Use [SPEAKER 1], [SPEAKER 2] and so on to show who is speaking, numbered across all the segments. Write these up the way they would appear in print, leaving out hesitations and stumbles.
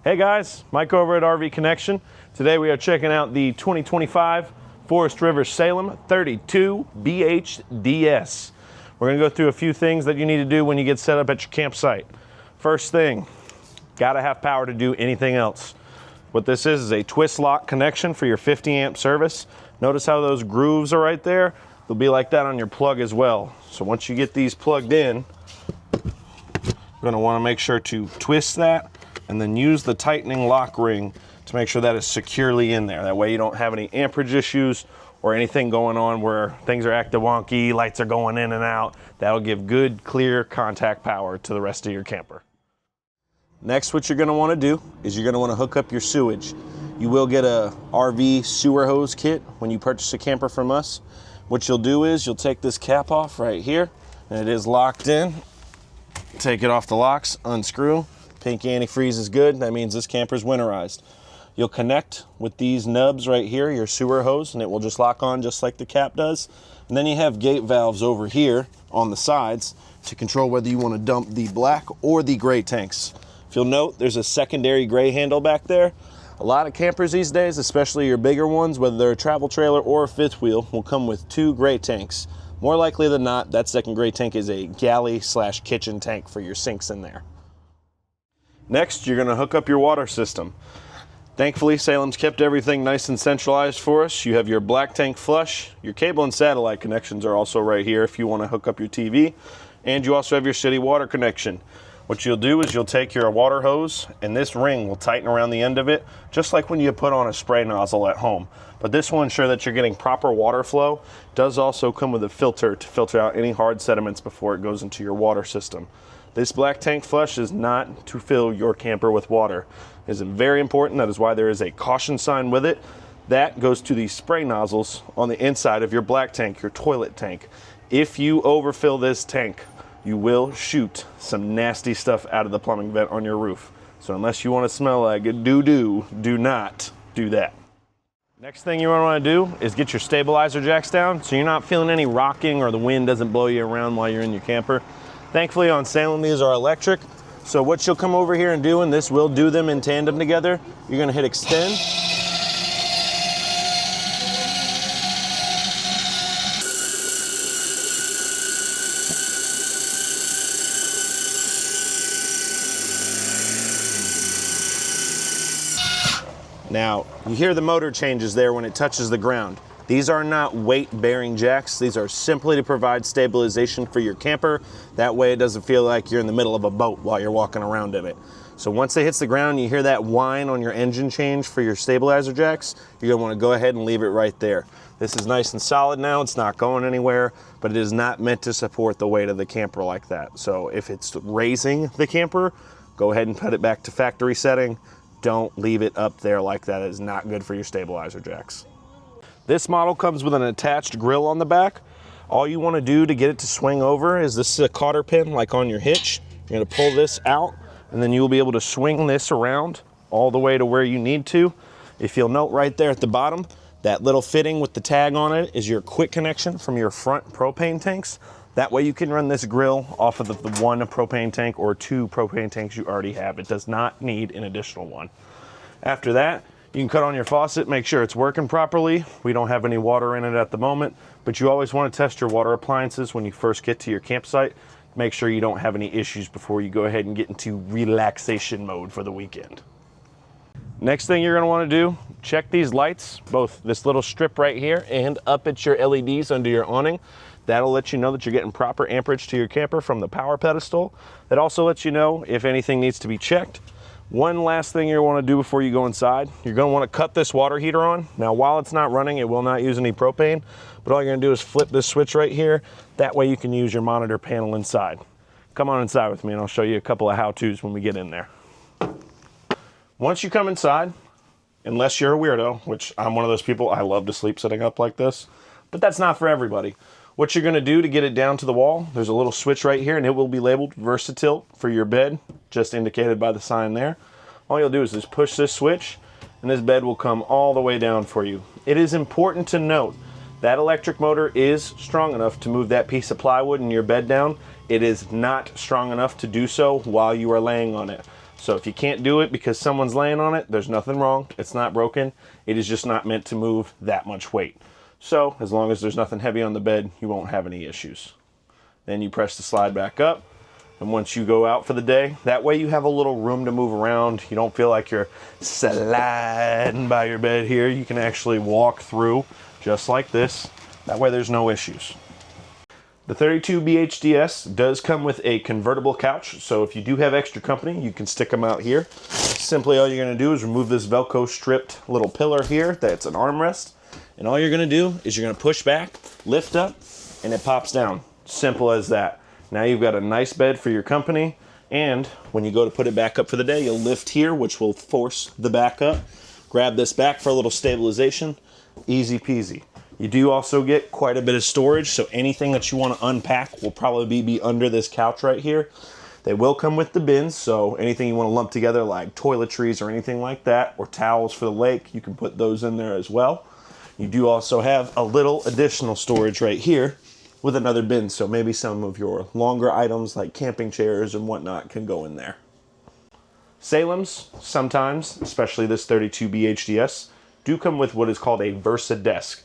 [SPEAKER 1] Hey guys, Mike over at RV Connection. Today we are checking out the 2025 Forest River Salem 32BHDS. We're gonna go through a few things that you need to do when you get set up at your campsite. First thing, gotta have power to do anything else. What this is a twist lock connection for your 50 amp service. Notice how those grooves are right there? They'll be like that on your plug as well. So once you get these plugged in, you're gonna wanna make sure to twist that and then use the tightening lock ring to make sure that is securely in there. That way you don't have any amperage issues or anything going on where things are acting wonky, lights are going in and out. That'll give good, clear contact power to the rest of your camper. Next, what you're gonna wanna do is you're gonna wanna hook up your sewage. You will get a RV sewer hose kit when you purchase a camper from us. What you'll do is you'll take this cap off right here, and it is locked in. Take it off the locks, unscrew. Pink antifreeze is good. That means this camper's winterized. You'll connect with these nubs right here, your sewer hose, and it will just lock on just like the cap does. And then you have gate valves over here on the sides to control whether you want to dump the black or the gray tanks. If you'll note, there's a secondary gray handle back there. A lot of campers these days, especially your bigger ones, whether they're a travel trailer or a fifth wheel, will come with two gray tanks. More likely than not, that second gray tank is a galley/kitchen tank for your sinks in there. Next, you're gonna hook up your water system. Thankfully, Salem's kept everything nice and centralized for us. You have your black tank flush. Your cable and satellite connections are also right here if you wanna hook up your TV. And you also have your city water connection. What you'll do is you'll take your water hose and this ring will tighten around the end of it, just like when you put on a spray nozzle at home. But this will ensure that you're getting proper water flow. It does also come with a filter to filter out any hard sediments before it goes into your water system. This black tank flush is not to fill your camper with water. It is very important. That is why there is a caution sign with it. That goes to the spray nozzles on the inside of your black tank, your toilet tank. If you overfill this tank, you will shoot some nasty stuff out of the plumbing vent on your roof. So unless you want to smell like a doo-doo, do not do that. Next thing you want to do is get your stabilizer jacks down so you're not feeling any rocking or the wind doesn't blow you around while you're in your camper. Thankfully on Salem, these are electric. So what you'll come over here and do, and this will do them in tandem together, you're gonna hit extend. Now, you hear the motor changes there when it touches the ground. These are not weight-bearing jacks. These are simply to provide stabilization for your camper. That way it doesn't feel like you're in the middle of a boat while you're walking around in it. So once it hits the ground, you hear that whine on your engine change for your stabilizer jacks, you're gonna wanna go ahead and leave it right there. This is nice and solid now. It's not going anywhere, but it is not meant to support the weight of the camper like that. So if it's raising the camper, go ahead and put it back to factory setting. Don't leave it up there like that. It is not good for your stabilizer jacks. This model comes with an attached grill on the back. All you want to do to get it to swing over is this is a cotter pin like on your hitch. You're going to pull this out and then you will be able to swing this around all the way to where you need to. If you'll note right there at the bottom, that little fitting with the tag on it is your quick connection from your front propane tanks. That way you can run this grill off of the one propane tank or two propane tanks you already have. It does not need an additional one. After that, you can cut on your faucet, make sure it's working properly. We don't have any water in it at the moment, but you always want to test your water appliances when you first get to your campsite. Make sure you don't have any issues before you go ahead and get into relaxation mode for the weekend. Next thing you're going to want to do, check these lights, both this little strip right here and up at your LEDs under your awning. That'll let you know that you're getting proper amperage to your camper from the power pedestal. That also lets you know if anything needs to be checked. One last thing you want to do before you go inside, you're going to want to cut this water heater on. Now, while it's not running, it will not use any propane, but all you're going to do is flip this switch right here. That way you can use your monitor panel inside. Come on inside with me and I'll show you a couple of how-tos when we get in there. Once you come inside, unless you're a weirdo, which I'm one of those people, I love to sleep sitting up like this, but that's not for everybody. What you're gonna do to get it down to the wall, there's a little switch right here and it will be labeled Versatilt for your bed, just indicated by the sign there. All you'll do is just push this switch and this bed will come all the way down for you. It is important to note that electric motor is strong enough to move that piece of plywood in your bed down. It is not strong enough to do so while you are laying on it. So if you can't do it because someone's laying on it, there's nothing wrong. It's not broken. It is just not meant to move that much weight. So as long as there's nothing heavy on the bed, you won't have any issues. Then you press the slide back up. And once you go out for the day, that way you have a little room to move around. You don't feel like you're sliding by your bed here. You can actually walk through just like this. That way there's no issues. The 32BHDS does come with a convertible couch, so if you do have extra company, you can stick them out here. Simply all you're going to do is remove this Velcro stripped little pillar here that's an armrest, and all you're going to do is you're going to push back, lift up, and it pops down. Simple as that. Now you've got a nice bed for your company, and when you go to put it back up for the day, you'll lift here, which will force the back up. Grab this back for a little stabilization. Easy peasy. You do also get quite a bit of storage, so anything that you want to unpack will probably be under this couch right here. They will come with the bins, so anything you want to lump together like toiletries or anything like that, or towels for the lake, you can put those in there as well. You do also have a little additional storage right here with another bin, so maybe some of your longer items like camping chairs and whatnot can go in there. Salems, sometimes, especially this 32BHDS, do come with what is called a Versa desk.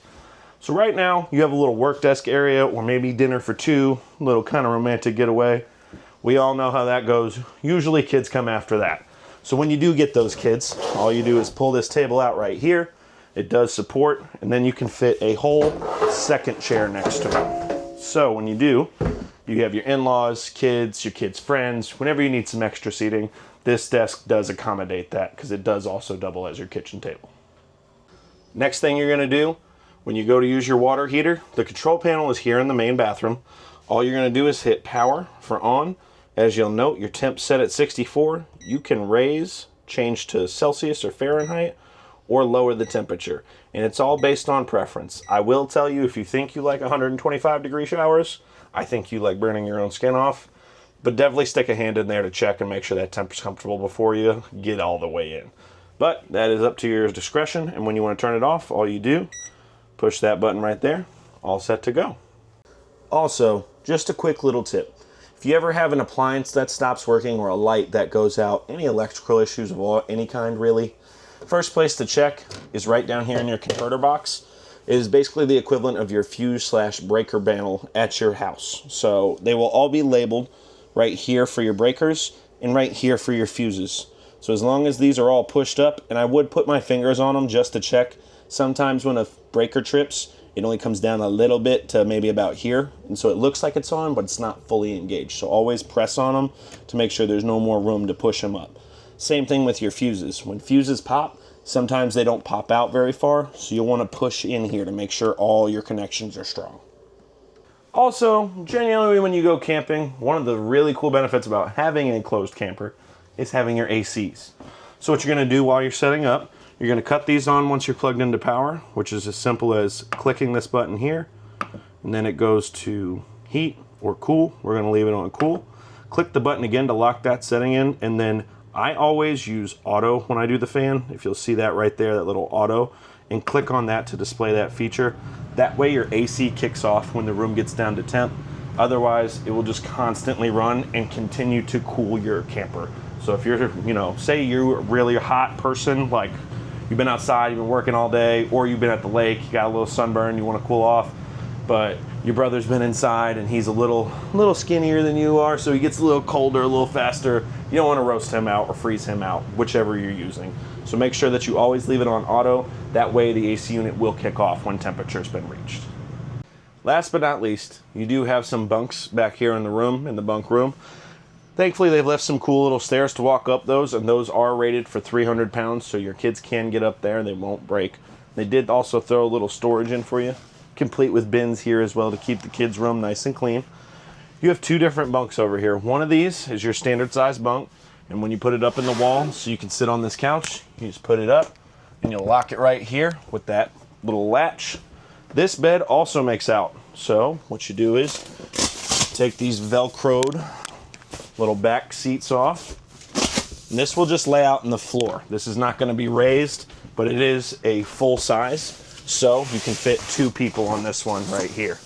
[SPEAKER 1] So right now, you have a little work desk area or maybe dinner for two, little kind of romantic getaway. We all know how that goes. Usually kids come after that. So when you do get those kids, all you do is pull this table out right here. It does support, and then you can fit a whole second chair next to it. So when you do, you have your in-laws, kids, your kids' friends. Whenever you need some extra seating, this desk does accommodate that because it does also double as your kitchen table. Next thing you're gonna do, when you go to use your water heater, the control panel is here in the main bathroom. All you're going to do is hit power for on. As you'll note, your temp's set at 64. You can raise, change to Celsius or Fahrenheit, or lower the temperature. And it's all based on preference. I will tell you, if you think you like 125-degree showers, I think you like burning your own skin off. But definitely stick a hand in there to check and make sure that temp is comfortable before you get all the way in. But that is up to your discretion. And when you want to turn it off, all you do, push that button right there, all set to go. Also, just a quick little tip. If you ever have an appliance that stops working or a light that goes out, any electrical issues of any kind really, first place to check is right down here in your converter box. It is basically the equivalent of your fuse/breaker panel at your house. So they will all be labeled right here for your breakers and right here for your fuses. So as long as these are all pushed up, and I would put my fingers on them just to check. Sometimes when a breaker trips, it only comes down a little bit to maybe about here. And so it looks like it's on, but it's not fully engaged. So always press on them to make sure there's no more room to push them up. Same thing with your fuses. When fuses pop, sometimes they don't pop out very far. So you'll want to push in here to make sure all your connections are strong. Also, generally when you go camping, one of the really cool benefits about having an enclosed camper is having your ACs. So what you're going to do while you're setting up, you're going to cut these on once you're plugged into power, which is as simple as clicking this button here, and then it goes to heat or cool. We're going to leave it on cool. Click the button again to lock that setting in, and then I always use auto when I do the fan. If you'll see that right there, that little auto, and click on that to display that feature. That way your AC kicks off when the room gets down to temp. Otherwise, it will just constantly run and continue to cool your camper. So if you're, say you're a really hot person, like you've been outside, you've been working all day, or you've been at the lake, you got a little sunburn, you want to cool off, but your brother's been inside and he's a little skinnier than you are, so he gets a little colder, a little faster. You don't want to roast him out or freeze him out, whichever you're using. So make sure that you always leave it on auto. That way the AC unit will kick off when temperature's been reached. Last but not least, you do have some bunks back here in the room, in the bunk room. Thankfully, they've left some cool little stairs to walk up those, and those are rated for 300 pounds, so your kids can get up there and they won't break. They did also throw a little storage in for you, complete with bins here as well to keep the kids' room nice and clean. You have two different bunks over here. One of these is your standard size bunk, and when you put it up in the wall so you can sit on this couch, you just put it up and you'll lock it right here with that little latch. This bed also makes out, so what you do is take these Velcroed little back seats off, and this will just lay out in the floor. This is not going to be raised, but it is a full size, so you can fit two people on this one right here.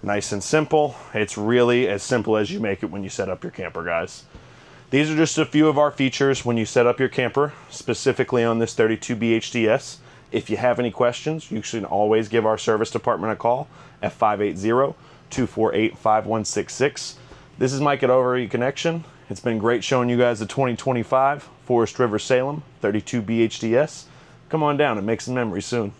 [SPEAKER 1] Nice and simple. It's really as simple as you make it when you set up your camper, guys. These are just a few of our features when you set up your camper, specifically on this 32BHDS. If you have any questions, you should always give our service department a call at 580-248-5166. This is Mike at Over Connection. It's been great showing you guys the 2025 Forest River Salem 32BHDS. Come on down and make some memories soon.